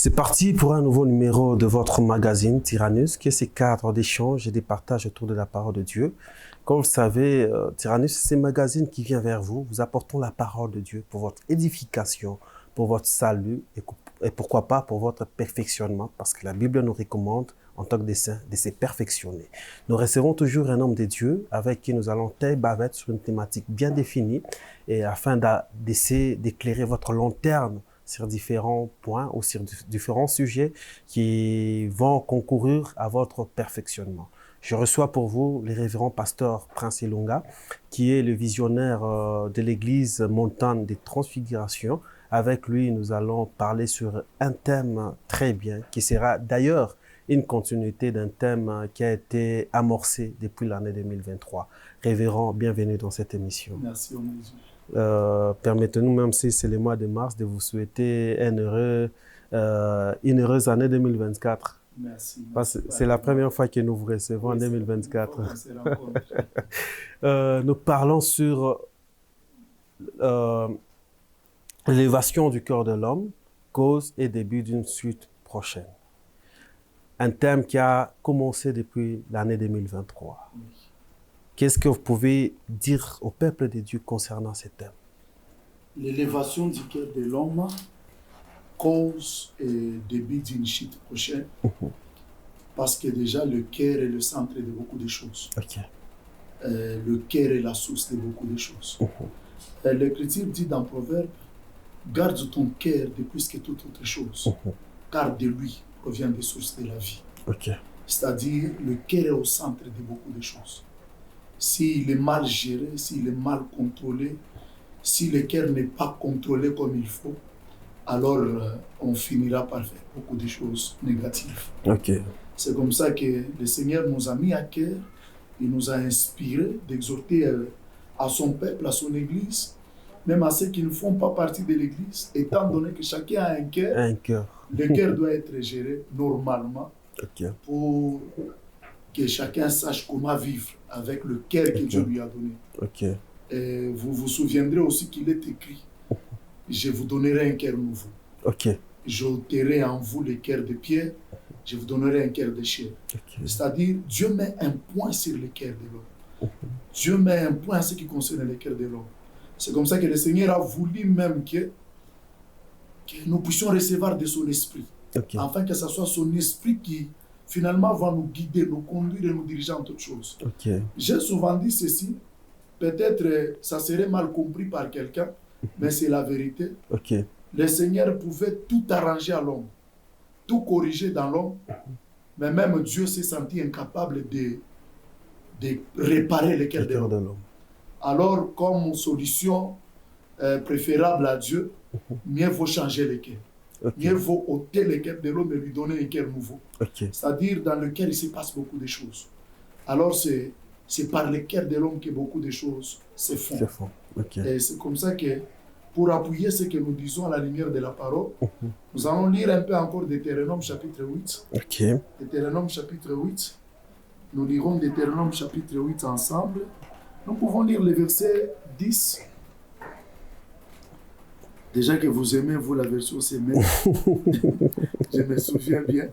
C'est parti pour un nouveau numéro de votre magazine Tyrannus, qui est ce cadre d'échange et de partage autour de la parole de Dieu. Comme vous le savez, Tyrannus, c'est un magazine qui vient vers vous, vous apportons la parole de Dieu pour votre édification, pour votre salut et pourquoi pas pour votre perfectionnement, parce que la Bible nous recommande en tant que des saints de se perfectionner. Nous recevons toujours un homme de Dieu avec qui nous allons bavette sur une thématique bien définie et afin d'essayer d'éclairer votre lanterne sur différents points ou sur différents sujets qui vont concourir à votre perfectionnement. Je reçois pour vous le révérend pasteur Prince Ilunga, qui est le visionnaire de l'église Montagne des Transfigurations. Avec lui, nous allons parler sur un thème très bien, qui sera d'ailleurs une continuité d'un thème qui a été amorcé depuis l'année 2023. Révérend, bienvenue dans cette émission. Merci, Jésus. Permettez-nous, même si c'est le mois de mars, de vous souhaiter une heureuse année 2024. Merci. C'est la première fois que nous vous recevons en 2024. Nous parlons sur l'élévation du cœur de l'homme, cause et début d'une suite prochaine. Un thème qui a commencé depuis l'année 2023. Oui. Qu'est-ce que vous pouvez dire au peuple de Dieu concernant ce thème? L'élévation du cœur de l'homme, cause et début d'une chute prochaine, parce que déjà le cœur est le centre de beaucoup de choses. Okay. Le cœur est la source de beaucoup de choses. L'Écriture dit dans Proverbe, garde ton cœur de plus que toute autre chose, car de lui provient des sources de la vie. Okay. C'est-à-dire, le cœur est au centre de beaucoup de choses. S'il est mal géré, s'il est mal contrôlé, si le cœur n'est pas contrôlé comme il faut, alors on finira par faire beaucoup de choses négatives. Okay. C'est comme ça que le Seigneur nous a mis à cœur, il nous a inspiré d'exhorter à son peuple, à son Église, même à ceux qui ne font pas partie de l'Église, étant donné que chacun a un cœur. Le cœur doit être géré normalement, okay, pour que chacun sache comment vivre avec le cœur que Dieu lui a donné. Okay. Et vous vous souviendrez aussi qu'il est écrit, je vous donnerai un cœur nouveau. Okay. J'ôterai en vous le cœur de pierre, je vous donnerai un cœur de chair. Okay. C'est-à-dire, Dieu met un point sur le cœur de l'homme. Dieu met un point en ce qui concerne le cœur de l'homme. C'est comme ça que le Seigneur a voulu même que nous puissions recevoir de son esprit. Okay. Afin que ce soit son esprit qui, finalement, va nous guider, nous conduire et nous diriger en toutes choses. Okay. J'ai souvent dit ceci, peut-être ça serait mal compris par quelqu'un, mais c'est la vérité. Okay. Le Seigneur pouvait tout arranger à l'homme, tout corriger dans l'homme, mais même Dieu s'est senti incapable de réparer le cœur de l'homme. Alors, comme solution préférable à Dieu, mieux vaut changer le cœur. Okay. Mieux vaut ôter le cœur de l'homme et lui donner un cœur nouveau. Okay. C'est-à-dire dans lequel il se passe beaucoup de choses. Alors, c'est par le cœur de l'homme que beaucoup de choses se font. Okay. Et c'est comme ça que, pour appuyer ce que nous disons à la lumière de la parole, nous allons lire un peu encore Deutéronome chapitre 8. Okay. Deutéronome chapitre 8. Nous lirons Deutéronome chapitre 8 ensemble. Nous pouvons lire le verset 10. Déjà que vous aimez, vous, la version Sémé. Je me souviens bien.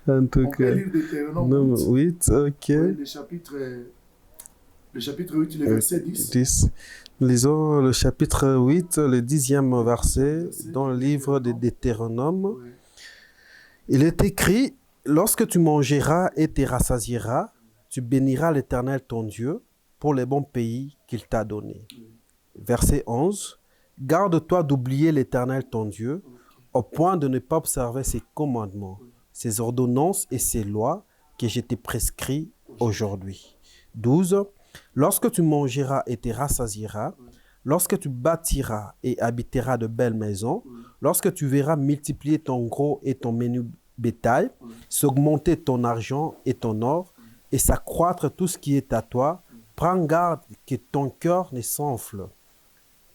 En tout cas. On peut lire Deutéronome 8, ok. Oui, le chapitre 8, le verset 10. Lisons le chapitre 8, le 10e verset dans le livre de Deutéronome. Oui. Il est écrit, « Lorsque tu mangeras et te rassasieras, tu béniras l'Éternel ton Dieu pour les bons pays qu'il t'a donnés. » Verset 11. « Garde-toi d'oublier l'Éternel ton Dieu, au point de ne pas observer ses commandements, ses ordonnances et ses lois que je t'ai prescrits aujourd'hui. » 12. « Lorsque tu mangeras et te rassasieras, lorsque tu bâtiras et habiteras de belles maisons, lorsque tu verras multiplier ton gros et ton menu bétail, s'augmenter ton argent et ton or, et s'accroître tout ce qui est à toi, prends garde que ton cœur ne s'enfle.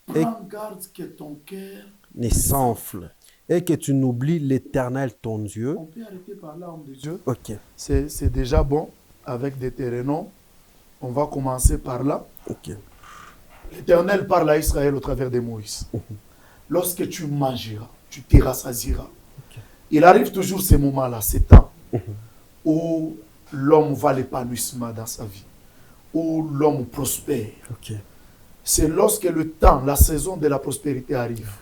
Prends garde que ton cœur ne s'enfle. Et que tu n'oublies l'Éternel ton Dieu. » On peut arrêter par là, homme de Dieu. Ok. C'est déjà bon avec Deutéronome. On va commencer par là. Ok. L'Éternel parle à Israël au travers de Moïse. Lorsque tu mangeras, tu te rassasieras. Il arrive toujours ces moments-là, ces temps, où l'homme voit l'épanouissement dans sa vie, où l'homme prospère. Okay. C'est lorsque le temps, la saison de la prospérité arrive,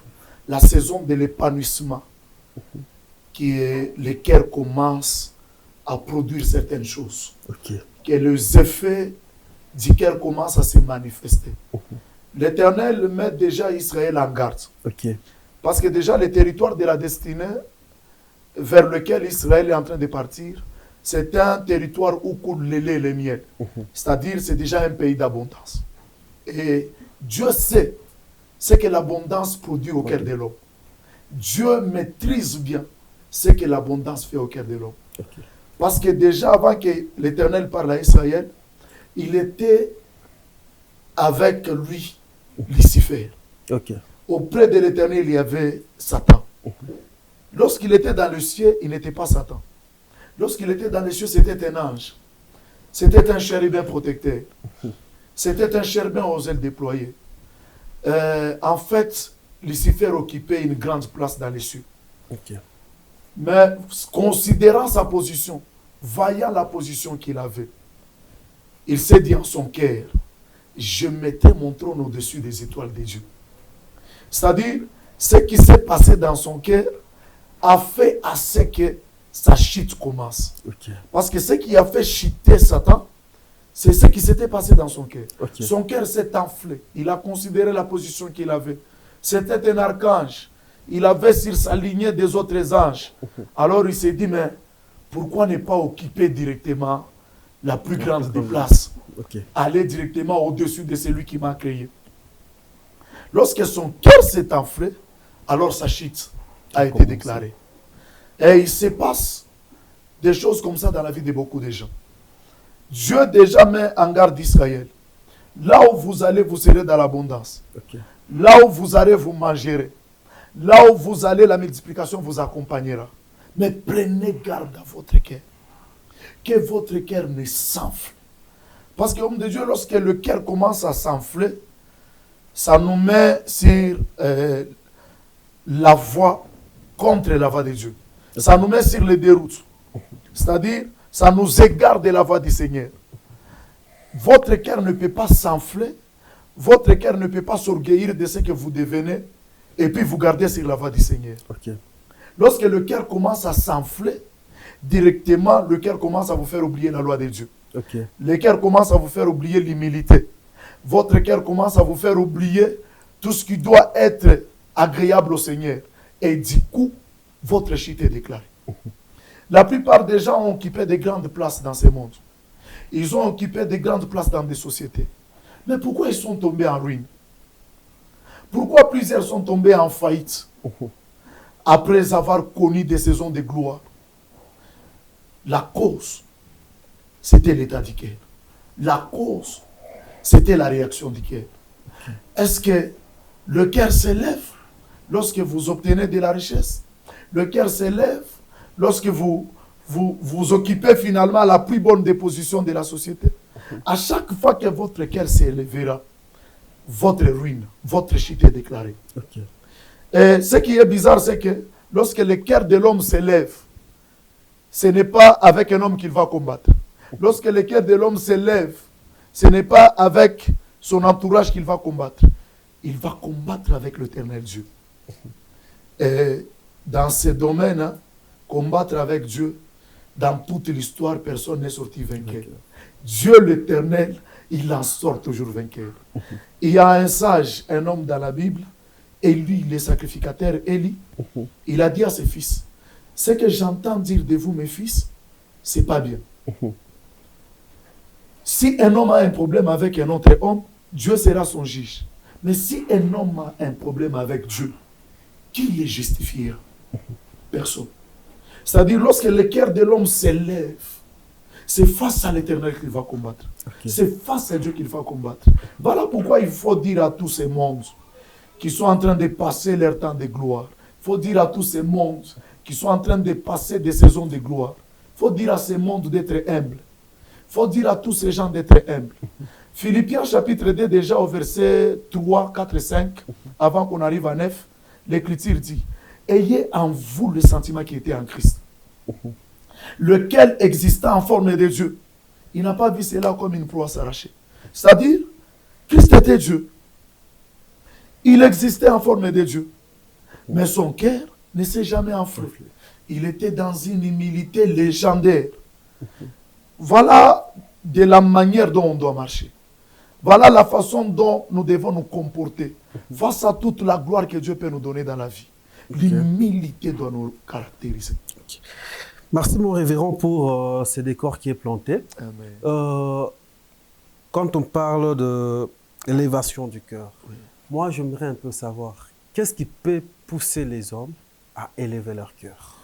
la saison de l'épanouissement, que le cœur commence à produire certaines choses, que les effets du cœur commencent à se manifester. L'Éternel met déjà Israël en garde. Parce que déjà le territoire de la destinée vers lequel Israël est en train de partir, c'est un territoire où coule le lait et le miel. C'est-à-dire c'est déjà un pays d'abondance. Et Dieu sait ce que l'abondance produit au cœur de l'homme. Dieu maîtrise bien ce que l'abondance fait au cœur de l'homme. Parce que déjà avant que l'Éternel parle à Israël, il était avec lui, Lucifer. Auprès de l'Éternel, il y avait Satan. Lorsqu'il était dans le ciel, il n'était pas Satan. Lorsqu'il était dans les cieux, c'était un ange. C'était un chérubin protecteur. C'était un chérubin aux ailes déployées. En fait, Lucifer occupait une grande place dans les cieux. Mais considérant sa position, voyant la position qu'il avait, il s'est dit en son cœur, je mettrai mon trône au-dessus des étoiles de Dieu. C'est-à-dire, ce qui s'est passé dans son cœur a fait à ce que sa chute commence. Parce que ce qui a fait chuter Satan, c'est ce qui s'était passé dans son cœur. Son cœur s'est enflé. Il a considéré la position qu'il avait. C'était un archange. Il avait sur sa lignée des autres anges. Alors il s'est dit, mais pourquoi ne pas occuper directement la plus grande des places? Aller directement au-dessus de celui qui m'a créé. Lorsque son cœur s'est enflé, alors sa chute a été déclarée. Et il se passe des choses comme ça dans la vie de beaucoup de gens. Dieu déjà met en garde Israël. Là où vous allez, vous serez dans l'abondance. Là où vous allez, vous mangerez. Là où vous allez, la multiplication vous accompagnera. Mais prenez garde à votre cœur. Que votre cœur ne s'enfle. Parce que, homme de Dieu, lorsque le cœur commence à s'enfler, ça nous met sur la voie contre la voie de Dieu. Ça nous met sur les déroutes. C'est-à-dire, ça nous égare de la voie du Seigneur. Votre cœur ne peut pas s'enfler. Votre cœur ne peut pas s'orgueillir de ce que vous devenez et puis vous garder sur la voie du Seigneur. Lorsque le cœur commence à s'enfler, directement, le cœur commence à vous faire oublier la loi de Dieu. Le cœur commence à vous faire oublier l'humilité. Votre cœur commence à vous faire oublier tout ce qui doit être agréable au Seigneur. Et du coup, votre chute est déclarée. La plupart des gens ont occupé de grandes places dans ce monde. Ils ont occupé de grandes places dans des sociétés. Mais pourquoi ils sont tombés en ruine? Pourquoi plusieurs sont tombés en faillite après avoir connu des saisons de gloire? La cause, c'était l'état du cœur. La cause, c'était la réaction du cœur. Est-ce que le cœur s'élève lorsque vous obtenez de la richesse? Le cœur s'élève lorsque vous occupez finalement la plus bonne des positions de la société. À chaque fois que votre cœur s'élèvera, votre ruine, votre chute est déclarée. Et ce qui est bizarre, c'est que lorsque le cœur de l'homme s'élève, ce n'est pas avec un homme qu'il va combattre. Lorsque le cœur de l'homme s'élève, ce n'est pas avec son entourage qu'il va combattre. Il va combattre avec l'Éternel Dieu. Et dans ce domaine, hein, combattre avec Dieu, dans toute l'histoire, personne n'est sorti vainqueur. Dieu l'Éternel, il en sort toujours vainqueur. Il y a un sage, un homme dans la Bible, Élie, le sacrificateur Élie, il a dit à ses fils, ce que j'entends dire de vous, mes fils, c'est pas bien. Si un homme a un problème avec un autre homme, Dieu sera son juge. Mais si un homme a un problème avec Dieu, qui les justifiera? Personne. C'est-à-dire, lorsque le cœur de l'homme s'élève, c'est face à l'Éternel qu'il va combattre. C'est face à Dieu qu'il va combattre. Voilà pourquoi il faut dire à tous ces mondes qui sont en train de passer leur temps de gloire. Il faut dire à tous ces mondes qui sont en train de passer des saisons de gloire. Il faut dire à ces mondes d'être humbles. Il faut dire à tous ces gens d'être humbles. Philippiens chapitre 2, déjà au verset 3, 4 et 5, avant qu'on arrive à 9, l'Écriture dit, « ayez en vous le sentiment qui était en Christ, lequel existait en forme de Dieu. Il n'a pas vu cela comme une proie s'arracher. C'est-à-dire, Christ était Dieu. Il existait en forme de Dieu. Mais son cœur ne s'est jamais enflé. Il était dans une humilité légendaire. Voilà de la manière dont on doit marcher. Voilà la façon dont nous devons nous comporter face à toute la gloire que Dieu peut nous donner dans la vie. L'humilité doit nous caractériser. Merci mon révérend pour ce décor qui est planté. Quand on parle de l'élévation du cœur, moi j'aimerais un peu savoir, qu'est-ce qui peut pousser les hommes à élever leur cœur?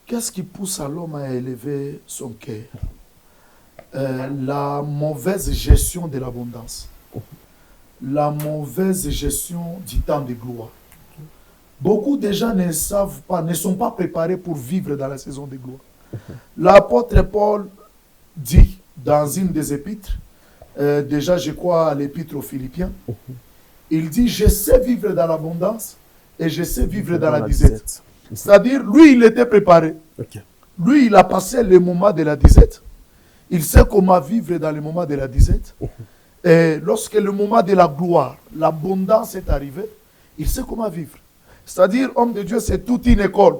Qu'est-ce qui pousse à l'homme à élever son cœur? La mauvaise gestion de l'abondance. La mauvaise gestion du temps de gloire. Beaucoup de gens ne savent pas, ne sont pas préparés pour vivre dans la saison de gloire. L'apôtre Paul dit dans une des épîtres, déjà je crois à l'épître aux Philippiens, il dit « Je sais vivre dans l'abondance et je sais vivre dans la disette. » C'est-à-dire, lui, il était préparé. Lui, il a passé le moment de la disette. Il sait comment vivre dans le moment de la disette. Et lorsque le moment de la gloire, l'abondance est arrivé, il sait comment vivre. C'est-à-dire, homme de Dieu, c'est toute une école.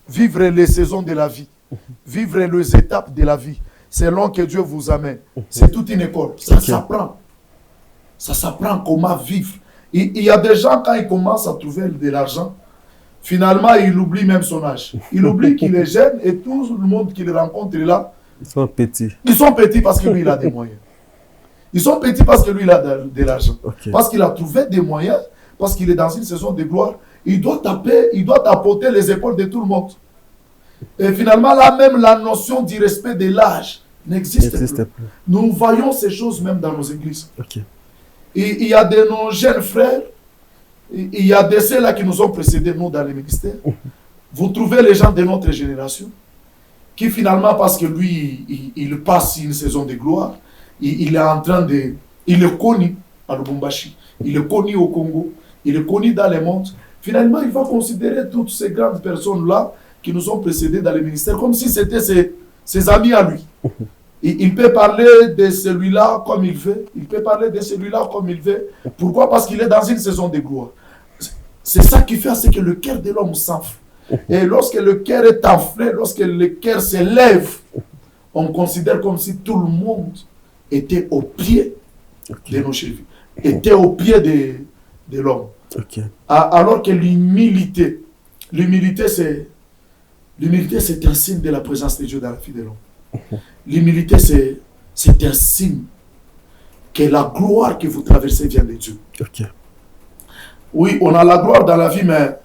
Vivre les saisons de la vie. Vivre les étapes de la vie. Selon que Dieu vous amène. C'est toute une école. Ça s'apprend. Ça s'apprend comment vivre. Il y a des gens, quand ils commencent à trouver de l'argent, finalement, il oublie même son âge. Il oublie qu'il est jeune et tout le monde qu'il rencontre là, ils sont petits. Ils sont petits parce que lui, il a des moyens. Ils sont petits parce que lui, il a de l'argent. Parce qu'il a trouvé des moyens, parce qu'il est dans une saison de gloire. Il doit taper, il doit tapoter les épaules de tout le monde. Et finalement, là même, la notion du respect de l'âge n'existe plus. Nous voyons ces choses même dans nos églises. Et il y a de nos jeunes frères, il y a de ceux-là qui nous ont précédés, nous, dans les ministères. Vous trouvez les gens de notre génération qui finalement, parce que lui, il passe une saison de gloire, il est en train de... Il est connu à Lubumbashi, il est connu au Congo, il est connu dans le monde. Finalement, il va considérer toutes ces grandes personnes-là qui nous ont précédés dans les ministères comme si c'était ses amis à lui. Il peut parler de celui-là comme il veut, il peut parler de celui-là comme il veut. Pourquoi? Parce qu'il est dans une saison de gloire. C'est ça qui fait que le cœur de l'homme s'enfle. Et lorsque le cœur est enflé, lorsque le cœur s'élève, on considère comme si tout le monde était au pied de nos chevilles, était au pied de l'homme. Alors que l'humilité, c'est un signe de la présence de Dieu dans la vie de l'homme. L'humilité, c'est un signe que la gloire que vous traversez vient de Dieu. Oui, on a la gloire dans la vie, mais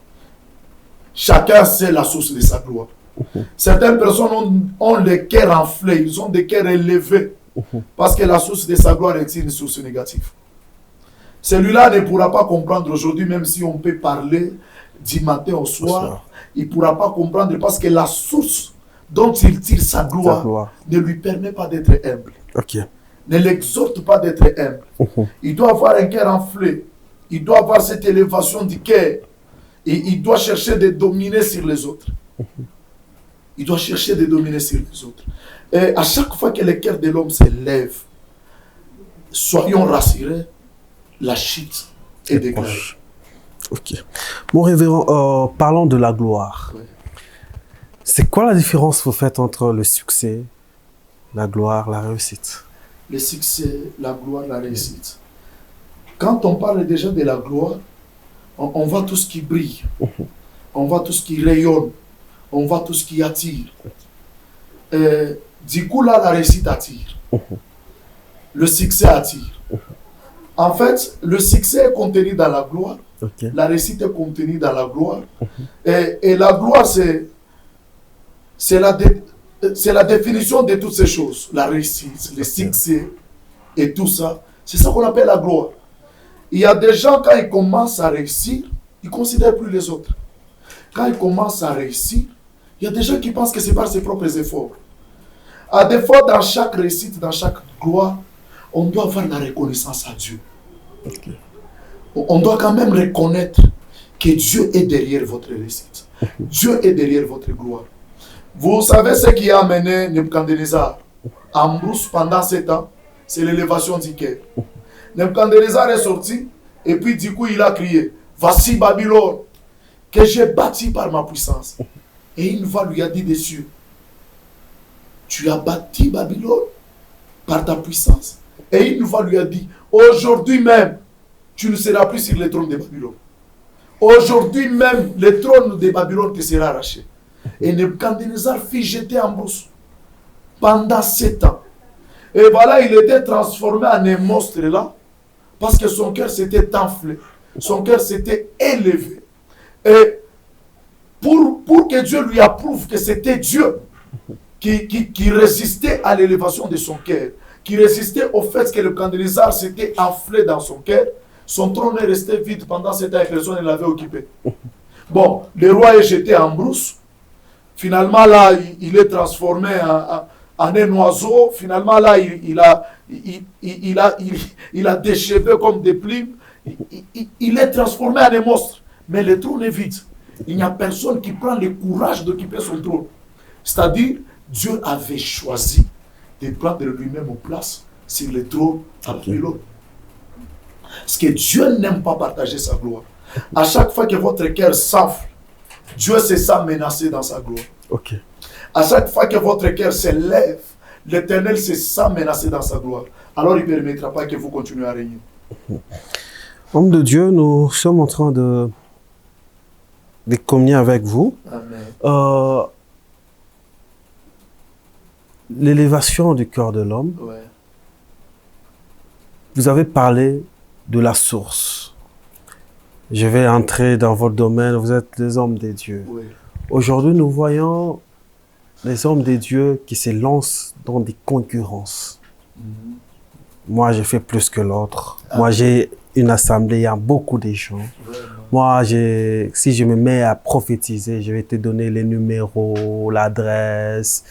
chacun sait la source de sa gloire. Certaines personnes ont le cœur enflé, ils ont des cœurs élevés, parce que la source de sa gloire est une source négative. Celui-là ne pourra pas comprendre aujourd'hui, même si on peut parler du matin au soir, il ne pourra pas comprendre parce que la source dont il tire sa gloire ne lui permet pas d'être humble. Ne l'exhorte pas d'être humble. Il doit avoir un cœur enflé. Il doit avoir cette élévation du cœur. Et il doit chercher de dominer sur les autres. Il doit chercher de dominer sur les autres. Et à chaque fois que le cœur de l'homme s'élève, soyons rassurés, la chute est déclarée. Mon révérend, parlons de la gloire. C'est quoi la différence que vous faites entre le succès, la gloire, la réussite? Le succès, la gloire, la réussite. Quand on parle déjà de la gloire, on voit tout ce qui brille, on voit tout ce qui rayonne, on voit tout ce qui attire. Du coup, là, la réussite attire. Le succès attire. En fait, le succès est contenu dans la gloire. La réussite est contenue dans la gloire. Et la gloire, c'est la définition de toutes ces choses. La réussite, le succès et tout ça. C'est ça qu'on appelle la gloire. Il y a des gens, quand ils commencent à réussir, ils ne considèrent plus les autres. Quand ils commencent à réussir, il y a des gens qui pensent que c'est par ses propres efforts. À des fois, dans chaque réussite, dans chaque gloire, on doit avoir la reconnaissance à Dieu. On doit quand même reconnaître que Dieu est derrière votre réussite. Dieu est derrière votre gloire. Vous savez ce qui a amené Nebuchadnezzar en brousse pendant 7 ans? C'est l'élévation du cœur. Nebuchadnezzar est sorti et puis du coup il a crié, voici Babylone que j'ai bâti par ma puissance. Et une voix lui a dit des cieux, tu as bâti Babylone par ta puissance. Et une voix lui a dit, aujourd'hui même, tu ne seras plus sur le trône de Babylone. Aujourd'hui même, le trône de Babylone te sera arraché. Et Nebuchadnezzar fit jeter en brousse pendant 7 ans. Et voilà, il était transformé en un monstre là, parce que son cœur s'était enflé, son cœur s'était élevé. Et pour que Dieu lui approuve que c'était Dieu qui résistait à l'élévation de son cœur, qui résistait au fait que le Nebuchadnezzar s'était enflé dans son cœur, son trône est resté vide pendant 7 ans et personne ne l'avait occupé. Bon, le roi est jeté en brousse. Finalement, là, il est transformé en un oiseau. Finalement, là, il a des cheveux comme des plumes. Il est transformé en un monstre. Mais le trône est vide. Il n'y a personne qui prend le courage d'occuper son trône. C'est-à-dire, Dieu avait choisi de prendre lui-même place sur le trône à Babylone. Parce que Dieu n'aime pas partager sa gloire. À chaque fois que votre cœur s'enfle, Dieu se sent menacé dans sa gloire. Ok. À chaque fois que votre cœur s'élève, l'Éternel se sent menacé dans sa gloire. Alors il ne permettra pas que vous continuez à régner. Homme de Dieu, nous sommes en train de communier avec vous. Amen. L'élévation du cœur de l'homme. Ouais. Vous avez parlé de la source. Je vais entrer dans votre domaine. Vous êtes les hommes des dieux. Oui. Aujourd'hui, nous voyons les hommes des dieux qui se lancent dans des concurrences. Moi, j'ai fait plus que l'autre. Moi, j'ai une assemblée, il y a beaucoup de gens. Vraiment. Moi, si je me mets à prophétiser, je vais te donner les numéros, l'adresse,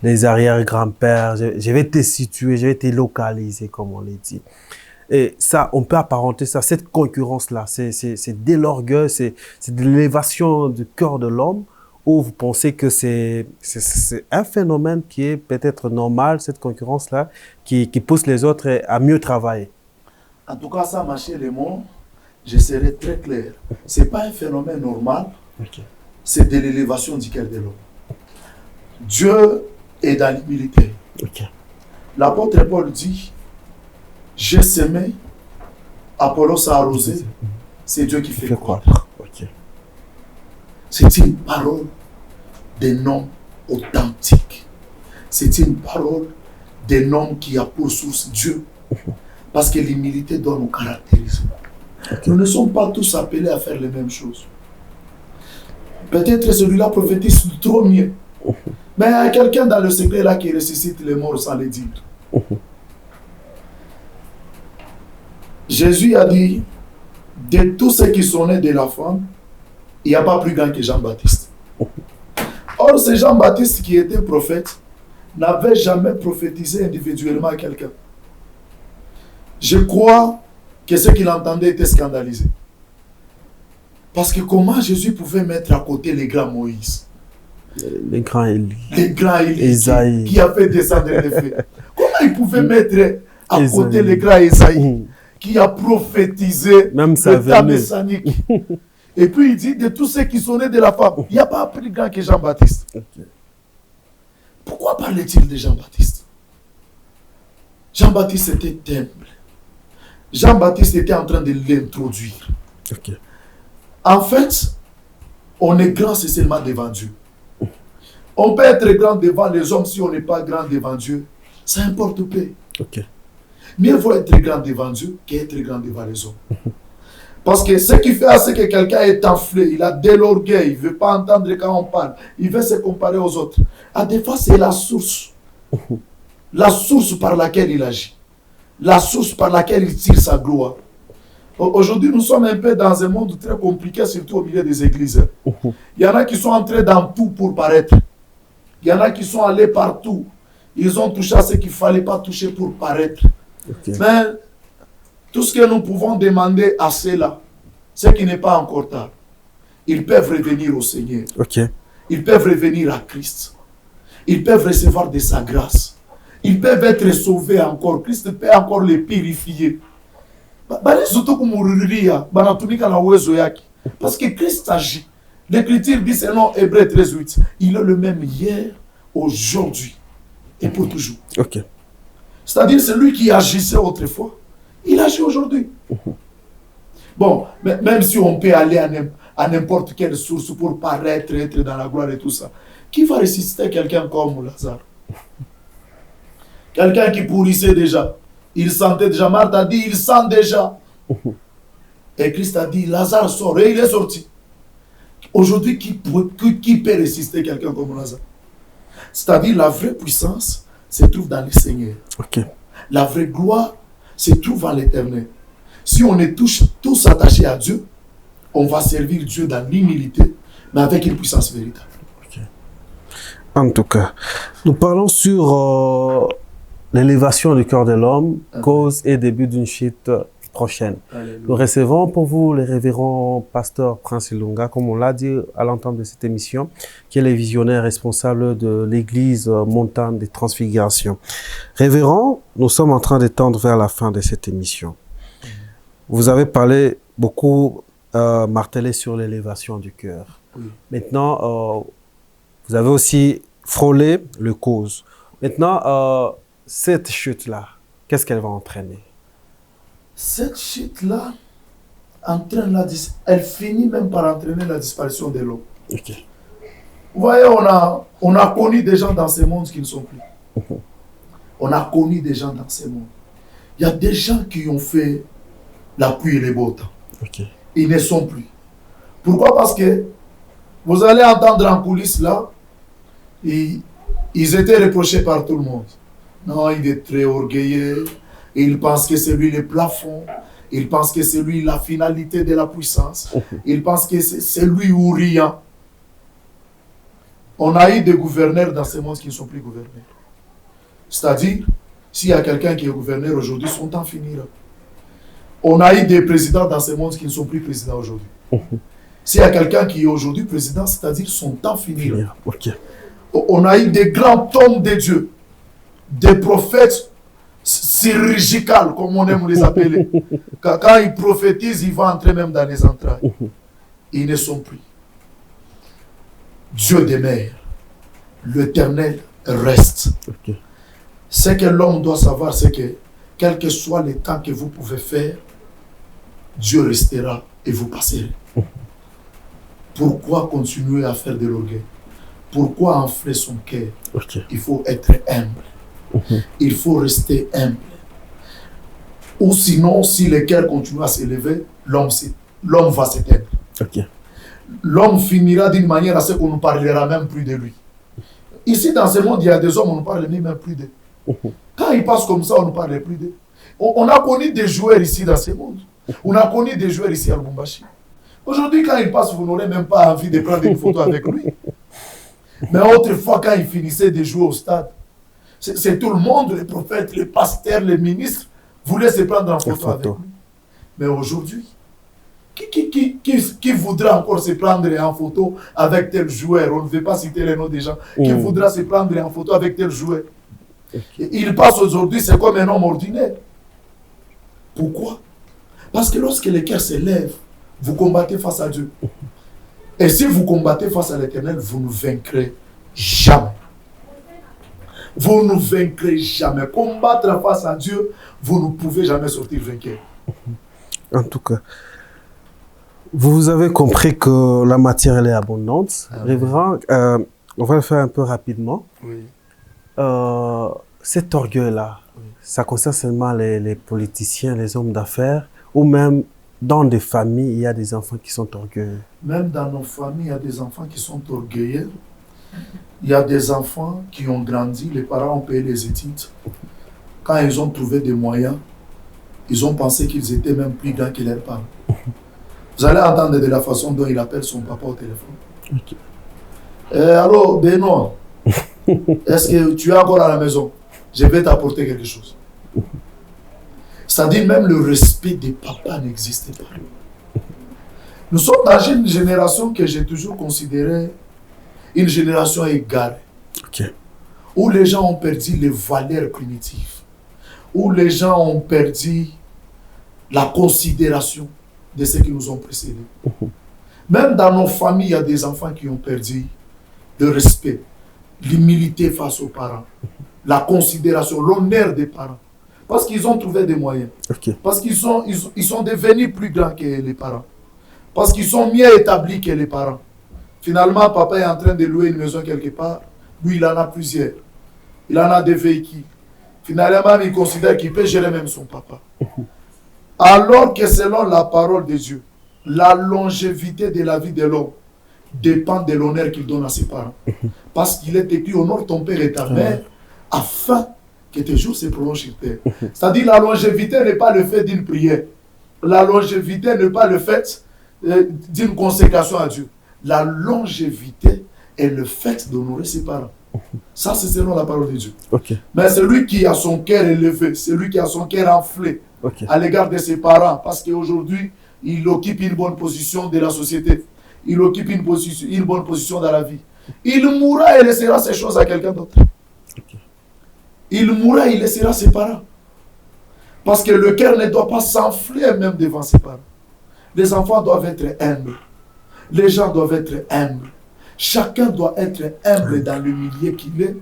les arrière-grands-pères. Je vais te situer, je vais te localiser, comme on l'a dit. Et ça, on peut apparenter ça, cette concurrence-là, c'est de l'orgueil, c'est de l'élévation du cœur de l'homme, où vous pensez que c'est un phénomène qui est peut-être normal, cette concurrence-là, qui pousse les autres à mieux travailler. En tout cas, ça, ma chère Lémon, je serai très clair. Ce n'est pas un phénomène normal, Okay. c'est de l'élévation du cœur de l'homme. Dieu est dans l'humilité. Okay. L'apôtre Paul dit, j'ai semé, Apollos a arrosé, c'est Dieu qui fait croître. Okay. C'est une parole d'un homme authentique. C'est une parole d'un homme qui a pour source Dieu. Parce que l'humilité doit nous caractériser. Okay. Nous ne sommes pas tous appelés à faire les mêmes choses. Peut-être celui-là prophétise trop mieux. Mais il y a quelqu'un dans le secret là qui ressuscite les morts sans les dire. Jésus a dit, de tous ceux qui sont nés de la femme, il n'y a pas plus grand que Jean-Baptiste. Or, ce Jean-Baptiste qui était prophète, n'avait jamais prophétisé individuellement à quelqu'un. Je crois que ce qu'il entendait était scandalisé. Parce que comment Jésus pouvait mettre à côté les grands Moïse, les grands Élie, Ésaïe, qui a fait descendre les feux. Comment il pouvait mettre à côté les grands Ésaïe, qui a prophétisé même le temps messianique. Et puis il dit, de tous ceux qui sont nés de la femme, il n'y a pas plus grand que Jean-Baptiste. Okay. Pourquoi parlait-il de Jean-Baptiste? Jean-Baptiste était humble. Jean-Baptiste était en train de l'introduire. Okay. En fait, on est grand, c'est seulement devant Dieu. On peut être grand devant les hommes si on n'est pas grand devant Dieu. Ça importe peu. Okay. Mieux vaut être grand devant Dieu qu'être grand devant les hommes. Parce que ce qui fait, c'est que quelqu'un est enflé, il a de l'orgueil, il ne veut pas entendre quand on parle, il veut se comparer aux autres. À des fois, c'est la source par laquelle il agit, la source par laquelle il tire sa gloire. Aujourd'hui, nous sommes un peu dans un monde très compliqué, surtout au milieu des églises. Il y en a qui sont entrés dans tout pour paraître. Il y en a qui sont allés partout. Ils ont touché à ce qu'il ne fallait pas toucher pour paraître. Okay. Mais tout ce que nous pouvons demander à ceux-là, c'est qu'il n'est pas encore tard. ils peuvent revenir au Seigneur. Ok. Ils peuvent revenir à Christ. Ils peuvent recevoir de sa grâce. Ils peuvent être sauvés encore. Christ peut encore les purifier. Parce que Christ agit. L'Écriture dit, selon Hébreux 13:8, il est le même hier, aujourd'hui et pour toujours. Ok. C'est-à-dire, celui qui agissait autrefois, il agit aujourd'hui. Bon, même si on peut aller à n'importe quelle source pour paraître, être dans la gloire et tout ça, qui va ressusciter quelqu'un comme Lazare? Quelqu'un qui pourrissait déjà. Il sentait déjà. Marthe a dit, il sent déjà. Et Christ a dit, Lazare sort. Et il est sorti. Aujourd'hui, qui peut résister quelqu'un comme Lazare? C'est-à-dire, la vraie puissance se trouve dans le Seigneur. Ok. La vraie gloire se trouve en l'Éternel. Si on est tous attachés à Dieu, on va servir Dieu dans l'humilité, mais avec une puissance véritable. Okay. En tout cas, nous parlons sur l'élévation du cœur de l'homme, cause et début d'une chute prochaine. Alléluia. Nous recevons pour vous le révérend pasteur Prince Ilunga, comme on l'a dit à l'entame de cette émission, qui est le visionnaire responsable de l'église Montagne des Transfigurations. Révérend, nous sommes en train d'étendre vers la fin de cette émission. Vous avez parlé beaucoup, martelé sur l'élévation du cœur. Oui. Maintenant, vous avez aussi frôlé le cause. Maintenant, cette chute-là, qu'est-ce qu'elle va entraîner? Cette chute-là elle finit même par entraîner la disparition de l'eau. Okay. Vous voyez, on a connu des gens dans ce monde qui ne sont plus. On a connu des gens dans ce monde. Il y a des gens qui ont fait la pluie et les beaux temps. Okay. Ils ne sont plus. Pourquoi? Parce que vous allez entendre en coulisses là, ils étaient reprochés par tout le monde. Non, il est très orgueilleux. Il pense que c'est lui le plafond. Il pense que c'est lui la finalité de la puissance. Il pense que c'est lui ou rien. On a eu des gouverneurs dans ce monde qui ne sont plus gouverneurs. C'est-à-dire, s'il y a quelqu'un qui est gouverneur aujourd'hui, son temps finira. On a eu des présidents dans ce monde qui ne sont plus présidents aujourd'hui. S'il y a quelqu'un qui est aujourd'hui président, c'est-à-dire son temps finira. Okay. On a eu des grands hommes de Dieu, des prophètes chirurgicales, comme on aime les appeler. Quand ils prophétisent, ils vont entrer même dans les entrailles. Ils ne sont plus. Dieu demeure. L'Éternel reste. Okay. Ce que l'homme doit savoir, c'est que quel que soit le temps que vous pouvez faire, Dieu restera et vous passerez. Pourquoi continuer à faire de l'orgueil? Pourquoi enfler son cœur? Okay. Il faut être humble. Il faut rester humble. Ou sinon, si le cœur continue à s'élever, l'homme va s'éteindre. Okay. L'homme finira d'une manière à ce qu'on ne parlera même plus de lui. Ici, dans ce monde, il y a des hommes, on ne parle même plus d'eux. Quand ils passent comme ça, on ne parle plus d'eux. On a connu des joueurs ici dans ce monde. On a connu des joueurs ici à Lubumbashi. Aujourd'hui, quand il passe, vous n'aurez même pas envie de prendre une photo avec lui. Mais autrefois, quand il finissait de jouer au stade, c'est tout le monde, les prophètes, les pasteurs, les ministres, voulaient se prendre en photo avec lui. Mais aujourd'hui, qui voudra encore se prendre en photo avec tel joueur? On ne veut pas citer les noms des gens. Qui voudra se prendre en photo avec tel joueur? Il passe aujourd'hui, c'est comme un homme ordinaire. Pourquoi? Parce que lorsque le cœur s'élève, vous combattez face à Dieu. Et si vous combattez face à l'Éternel, vous ne vaincrez jamais. Vous ne vaincrez jamais. Combattre face à Dieu, vous ne pouvez jamais sortir vainqueur. En tout cas, vous avez compris que la matière elle est abondante. Révérend, on va le faire un peu rapidement. Oui. Cet orgueil-là, ça concerne seulement les politiciens, les hommes d'affaires, ou même dans des familles, il y a des enfants qui sont orgueilleux. Même dans nos familles, il y a des enfants qui sont orgueilleux. Il y a des enfants qui ont grandi, les parents ont payé les études. Quand ils ont trouvé des moyens, ils ont pensé qu'ils étaient même plus grands que leurs parents. Vous allez entendre de la façon dont il appelle son papa au téléphone. Okay. Allô, Benoît, est-ce que tu es encore à la maison? Je vais t'apporter quelque chose. C'est-à-dire même le respect des papas n'existe pas. Nous sommes dans une génération que j'ai toujours considérée une génération égarée. Okay. Où les gens ont perdu les valeurs primitives. Où les gens ont perdu la considération de ceux qui nous ont précédés. Même dans nos familles, il y a des enfants qui ont perdu le respect, l'humilité face aux parents, la considération, l'honneur des parents. Parce qu'ils ont trouvé des moyens. Okay. Parce qu'ils sont devenus plus grands que les parents. Parce qu'ils sont mieux établis que les parents. Finalement, papa est en train de louer une maison quelque part. Lui, il en a plusieurs. Il en a des véhicules. Finalement, il considère qu'il peut gérer même son papa. Alors que selon la parole de Dieu, la longévité de la vie de l'homme dépend de l'honneur qu'il donne à ses parents. Parce qu'il est écrit, honore ton père et ta mère, afin que tes jours se prolongent sur terre. C'est-à-dire, la longévité n'est pas le fait d'une prière. La longévité n'est pas le fait d'une consécration à Dieu. La longévité est le fait d'honorer ses parents. Ça, c'est selon la parole de Dieu. Okay. Mais celui qui a son cœur élevé, celui qui a son cœur enflé à l'égard de ses parents, parce qu'aujourd'hui, il occupe une bonne position de la société, il occupe une bonne position dans la vie. Il mourra et laissera ces choses à quelqu'un d'autre. Okay. Il mourra et il laissera ses parents. Parce que le cœur ne doit pas s'enfler même devant ses parents. Les enfants doivent être humbles. Les gens doivent être humbles. Chacun doit être humble dans le milieu qu'il est,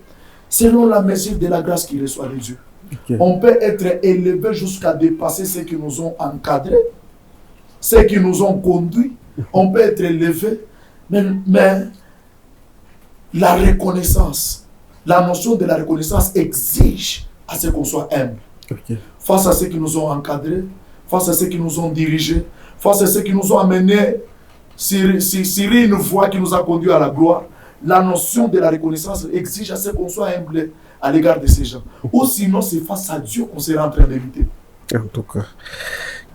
selon la mesure de la grâce qu'il reçoit de Dieu. Okay. On peut être élevé jusqu'à dépasser ceux qui nous ont encadrés, ceux qui nous ont conduits. On peut être élevé, mais la reconnaissance, la notion de la reconnaissance exige à ce qu'on soit humble. Okay. Face à ceux qui nous ont encadrés, face à ceux qui nous ont dirigés, face à ceux qui nous ont amenés sur une voie qui nous a conduit à la gloire, la notion de la reconnaissance exige à ce qu'on soit humble à l'égard de ces gens. Ou sinon, c'est face à Dieu qu'on sera en train d'éviter. En tout cas,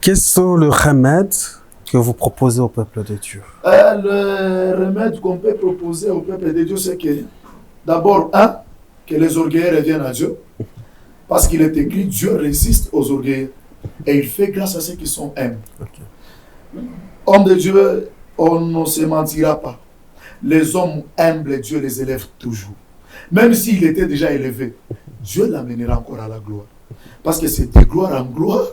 quels sont les remèdes que vous proposez au peuple de Dieu? Le remède qu'on peut proposer au peuple de Dieu, c'est que, d'abord, que les orgueilleux reviennent à Dieu. Parce qu'il est écrit, Dieu résiste aux orgueilleux. Et il fait grâce à ceux qui sont humbles. Okay. Hommes de Dieu, on ne se mentira pas. Les hommes humbles, Dieu les élève toujours. Même s'il était déjà élevé, Dieu l'amènera encore à la gloire. Parce que c'est de gloire en gloire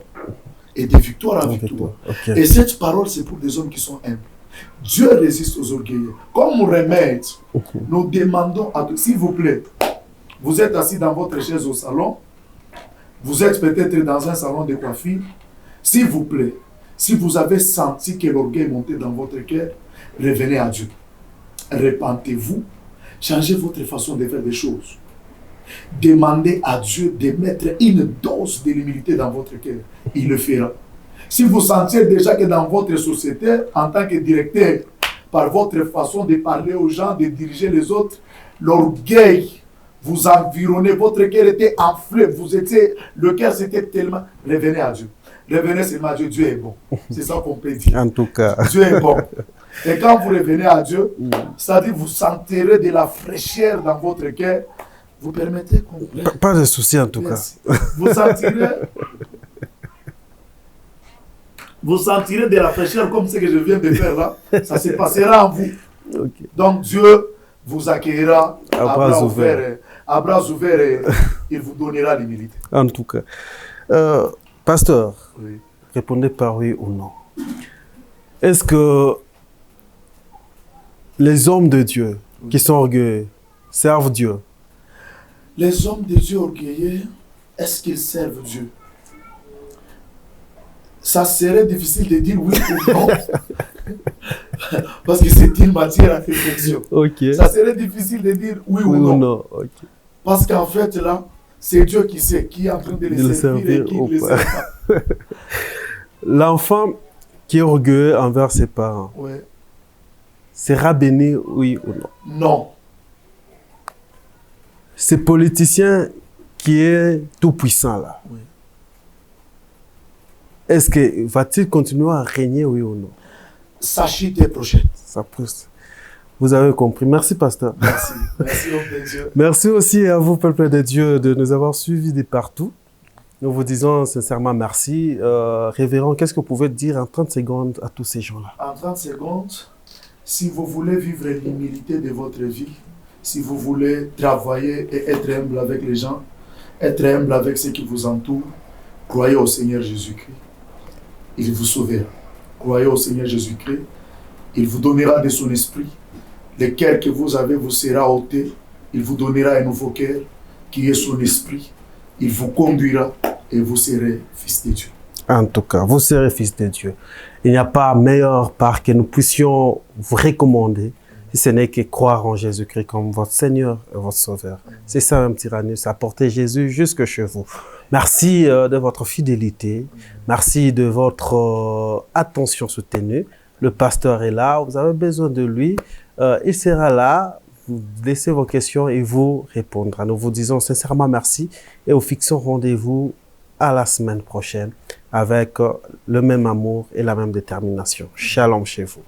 et de victoire en victoire. Okay. Et cette parole, c'est pour des hommes qui sont humbles. Dieu résiste aux orgueilleux. Comme remède, nous demandons à tous, s'il vous plaît, vous êtes assis dans votre chaise au salon, vous êtes peut-être dans un salon de coiffure, s'il vous plaît, si vous avez senti que l'orgueil montait dans votre cœur, revenez à Dieu. Repentez-vous, changez votre façon de faire des choses. Demandez à Dieu de mettre une dose de l'humilité dans votre cœur. Il le fera. Si vous sentez déjà que dans votre société, en tant que directeur, par votre façon de parler aux gens, de diriger les autres, l'orgueil vous environnait, votre cœur était enflé, le cœur c'était tellement... Revenez à Dieu. Revenez seulement à Dieu, Dieu est bon. C'est ça qu'on peut dire. En tout cas. Dieu est bon. Et quand vous revenez à Dieu, c'est-à-dire vous sentirez de la fraîcheur dans votre cœur, vous permettez qu'on... Pas de souci en tout Merci. cas. Vous sentirez de la fraîcheur comme ce que je viens de faire là. Ça se passera en vous. Okay. Donc Dieu vous accueillera à bras ouverts. À bras ouverts et il vous donnera l'humilité. En tout cas. Pasteur, oui. Répondez par oui ou non. Est-ce que les hommes de Dieu qui sont orgueilleux servent Dieu? Les hommes de Dieu orgueilleux, est-ce qu'ils servent Dieu? Ça serait difficile de dire oui ou non. Parce que c'est une matière à réflexion. Okay. Ça serait difficile de dire oui ou non. Okay. Parce qu'en fait, là, c'est Dieu qui sait qui est en train de les servir et qui ne les sert pas. L'enfant qui est orgueilleux envers ses parents, ouais. Sera béni, oui ou non? Non. Ce politicien qui est tout puissant là, oui. Est-ce que va-t-il continuer à régner, oui ou non? Sa chute est prochaine. Ça pousse. Vous avez compris. Merci, pasteur. Merci. Merci, homme de Dieu. Merci aussi à vous, peuple de Dieu, de nous avoir suivis de partout. Nous vous disons sincèrement merci. Révérend, qu'est-ce que vous pouvez dire en 30 secondes à tous ces gens-là? En 30 secondes, si vous voulez vivre l'humilité de votre vie, si vous voulez travailler et être humble avec les gens, être humble avec ceux qui vous entourent, croyez au Seigneur Jésus-Christ. Il vous sauvera. Croyez au Seigneur Jésus-Christ. Il vous donnera de son esprit. Le cœur que vous avez vous sera ôté. Il vous donnera un nouveau cœur qui est son esprit. Il vous conduira et vous serez fils de Dieu. En tout cas, vous serez fils de Dieu. Il n'y a pas meilleure part que nous puissions vous recommander, si ce n'est que croire en Jésus-Christ comme votre Seigneur et votre Sauveur. C'est ça même, Tyrannus, apporter Jésus jusque chez vous. Merci de votre fidélité. Merci de votre attention soutenue. Le pasteur est là, vous avez besoin de lui. Il sera là, vous laissez vos questions et il vous répondra. Nous vous disons sincèrement merci et nous fixons rendez-vous à la semaine prochaine avec le même amour et la même détermination. Shalom chez vous.